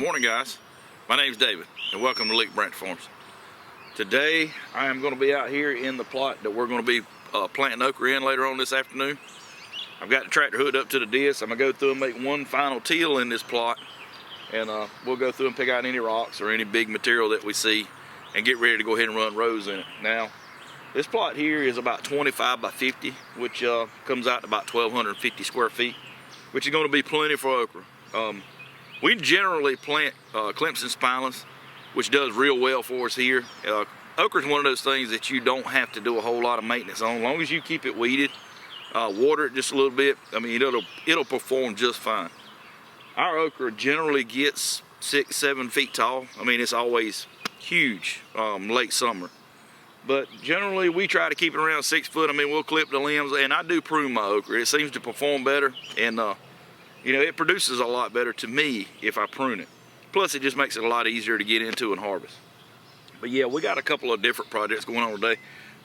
Morning guys, my name's David and welcome to Lick Branch Farms. Today I am going to be out here in the plot that we're going to be planting okra in later on this afternoon. I've got the tractor hooked up to the disc. I'm going to go through and make one final till in this plot, and we'll go through and pick out any rocks or any big material that we see and get ready to go ahead and run rows in it. Now this plot here is about 25 by 50, which comes out to about 1,250 square feet, which is going to be plenty for okra. We generally plant Clemson Spineless, which does real well for us here. Okra is one of those things that you don't have to do a whole lot of maintenance on. As long as you keep it weeded, water it just a little bit, I mean, it'll perform just fine. Our okra generally gets 6-7 feet tall. I mean, it's always huge late summer. But generally, we try to keep it around 6 foot. I mean, we'll clip the limbs, and I do prune my okra. It seems to perform better, and you know, it produces a lot better to me if I prune it. Plus, it just makes it a lot easier to get into and harvest. But yeah, we got a couple of different projects going on today.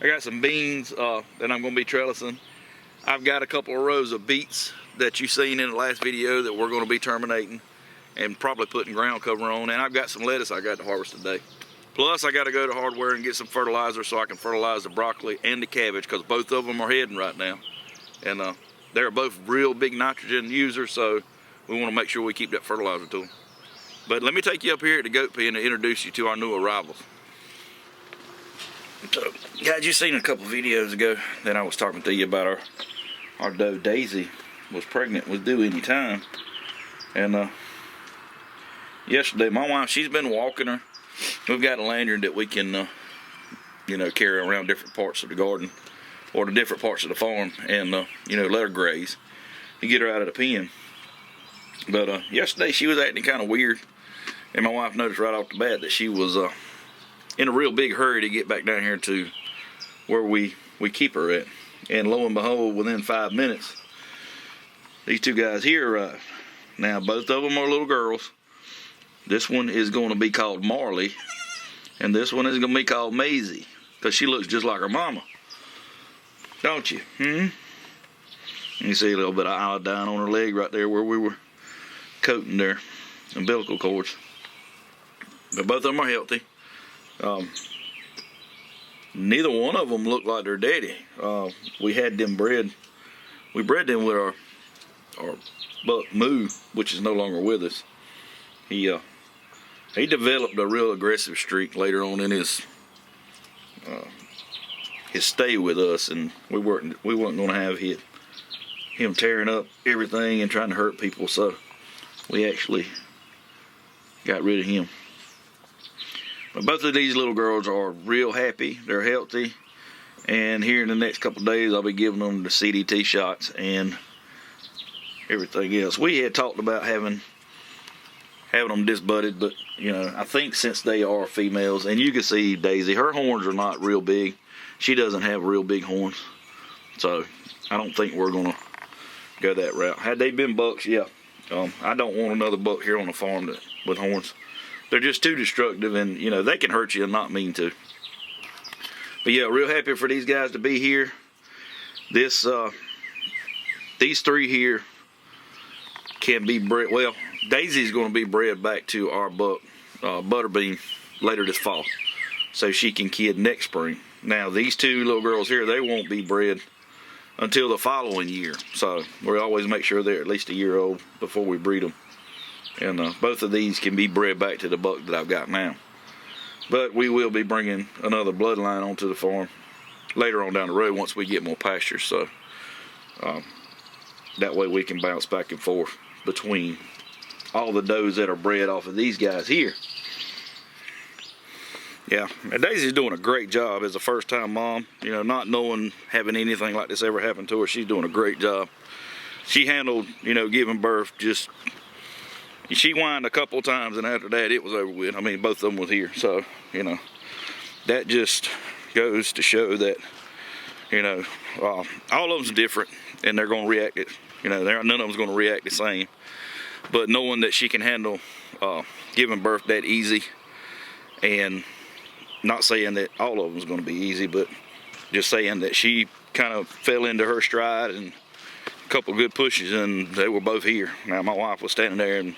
I got some beans that I'm going to be trellising. I've got a couple of rows of beets that you've seen in the last video that we're going to be terminating and probably putting ground cover on. And I've got some lettuce I got to harvest today. Plus, I got to go to hardware and get some fertilizer so I can fertilize the broccoli and the cabbage, because both of them are heading right now. And they're both real big nitrogen users, so we want to make sure we keep that fertilizer to them. But let me take you up here at the goat pen to introduce you to our new arrivals. So, guys, you seen a couple videos ago that I was talking to you about our doe Daisy was pregnant, was due any time. And yesterday, my wife, she's been walking her. We've got a lanyard that we can, you know, carry around different parts of the garden or the different parts of the farm, and you know, let her graze and get her out of the pen. But yesterday she was acting kind of weird, and my wife noticed right off the bat that she was in a real big hurry to get back down here to where we keep her at. And lo and behold, within 5 minutes, these two guys here arrived. Now both of them are little girls. This one is going to be called Marley, and this one is going to be called Mazy, because she looks just like her mama. Don't you? You see a little bit of iodine on her leg right there where we were coating their umbilical cords. But both of them are healthy. Neither one of them looked like their daddy. We had them bred. We bred them with our buck Moo, which is no longer with us. He developed a real aggressive streak later on in his stay with us, and we weren't going to have him tearing up everything and trying to hurt people, so we actually got rid of him. But both of these little girls are real happy. They're healthy, and here in the next couple of days I'll be giving them the CDT shots and everything else. We had talked about having them disbudded, but you know, I think since they are females, and you can see Daisy, her horns are not real big. She doesn't have real big horns, so I don't think we're gonna go that route. Had they been bucks, yeah. I don't want another buck here on the farm with horns. They're just too destructive, and you know, they can hurt you and not mean to. But yeah, real happy for these guys to be here. These three here can be bred. Well, Daisy's going to be bred back to our buck Butterbean later this fall, so she can kid next spring. Now these two little girls here, they won't be bred until the following year, so we always make sure they're at least a year old before we breed them. And both of these can be bred back to the buck that I've got now. But we will be bringing another bloodline onto the farm later on down the road once we get more pastures, so that way we can bounce back and forth between all the does that are bred off of these guys here. Yeah, and Daisy's doing a great job as a first-time mom. You know, not knowing, having anything like this ever happen to her, she's doing a great job. She handled, you know, giving birth just, she whined a couple times, and after that, it was over with. I mean, both of them was here, so, you know, that just goes to show that, you know, all of them's different, and they're going to react it. You know, none of them's going to react the same. But knowing that she can handle giving birth that easy, and not saying that all of them is going to be easy, but just saying that she kind of fell into her stride and a couple of good pushes, and they were both here. Now my wife was standing there, and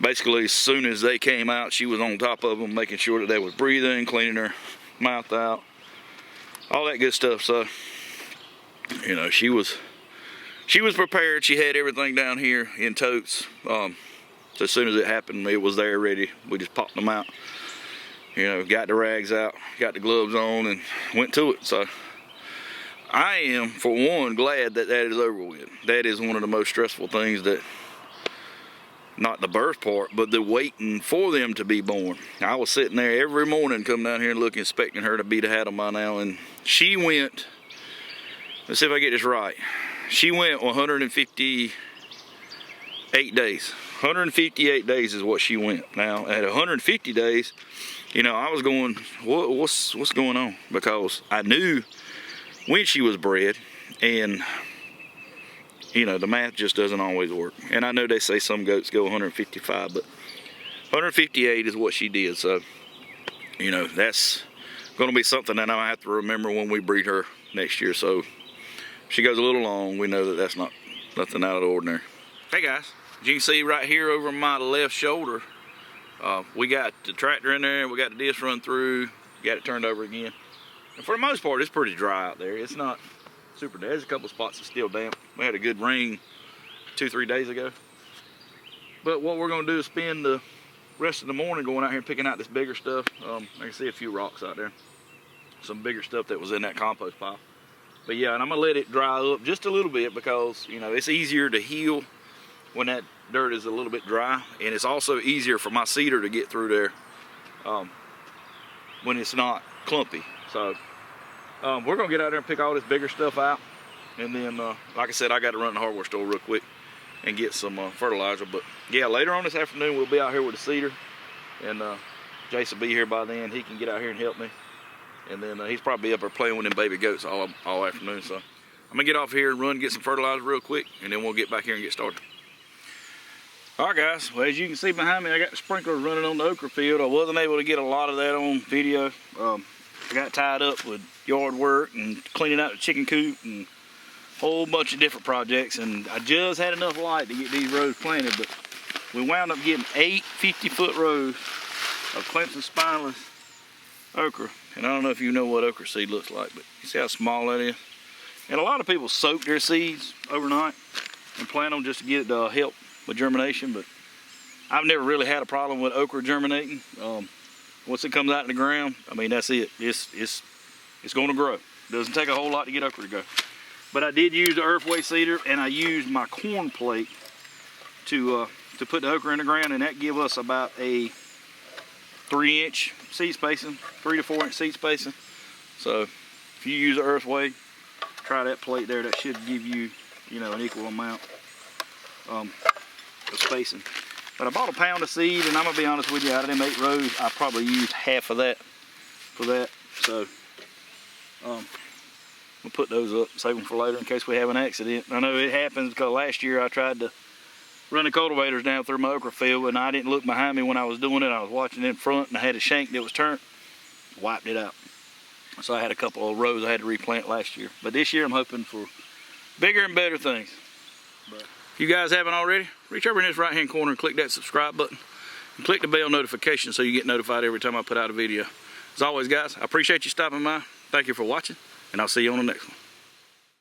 basically as soon as they came out, she was on top of them, making sure that they was breathing, cleaning their mouth out, all that good stuff. So, you know, she was prepared. She had everything down here in totes. So as soon as it happened, it was there ready. We just popped them out. You know, got the rags out, got the gloves on, and went to it. So I am, for one, glad that that is over with. That is one of the most stressful things, that not the birth part, but the waiting for them to be born. I was sitting there every morning, come down here and look, expecting her to be the hat on by now, and she went, let's see if I get this right, she went 158 days. 158 days is what she went. Now, at 150 days, you know, I was going, what's going on? Because I knew when she was bred, and you know, the math just doesn't always work. And I know they say some goats go 155, but 158 is what she did. So, you know, that's going to be something that I have to remember when we breed her next year. So, if she goes a little long, we know that that's not nothing out of the ordinary. Hey guys, as you can see right here over my left shoulder, we got the tractor in there, we got the disc run through, got it turned over again. And for the most part, it's pretty dry out there. It's not super damp. There's a couple spots that's still damp. We had a good rain 2-3 days ago. But what we're gonna do is spend the rest of the morning going out here and picking out this bigger stuff. I can see a few rocks out there. Some bigger stuff that was in that compost pile. But yeah, and I'm gonna let it dry up just a little bit, because you know, it's easier to heal when that dirt is a little bit dry, and it's also easier for my seeder to get through there when it's not clumpy. So we're gonna get out there and pick all this bigger stuff out, and then like I said, I got to run to the hardware store real quick and get some fertilizer. But yeah, later on this afternoon we'll be out here with the seeder, and Jace will be here by then. He can get out here and help me, and then he's probably up there playing with them baby goats all afternoon. So I'm gonna get off here and run, get some fertilizer real quick, and then we'll get back here and get started. All right guys, well, as you can see behind me, I got the sprinklers running on the okra field. I wasn't able to get a lot of that on video. I got tied up with yard work and cleaning out the chicken coop and a whole bunch of different projects, and I just had enough light to get these rows planted. But we wound up getting 8 50-foot rows of Clemson Spineless Okra. And I don't know if you know what okra seed looks like, but you see how small that is? And a lot of people soak their seeds overnight and plant them just to get it to help with germination, but I've never really had a problem with okra germinating. Once it comes out in the ground, I mean, that's it. It's going to grow. Doesn't take a whole lot to get okra to go. But I did use the earthway seeder, and I used my corn plate to put the okra in the ground, and that give us about a 3-inch seed spacing, 3 to 4 inch seed spacing. So if you use the earthway, try that plate there. That should give you, you know, an equal amount of spacing. But I bought a pound of seed, and I'm gonna be honest with you, out of them 8 rows, I probably used half of that for that. So we'll put those up, save them for later in case we have an accident. I know it happens because last year I tried to run the cultivators down through my okra field, and I didn't look behind me when I was doing it. I was watching in front, and I had a shank that was turned, wiped it out. So I had a couple of rows I had to replant last year. But this year I'm hoping for bigger and better things. But if you guys haven't already, reach over in this right hand corner and click that subscribe button and click the bell notification so you get notified every time I put out a video. As always guys, I appreciate you stopping by. Thank you for watching, and I'll see you on the next one.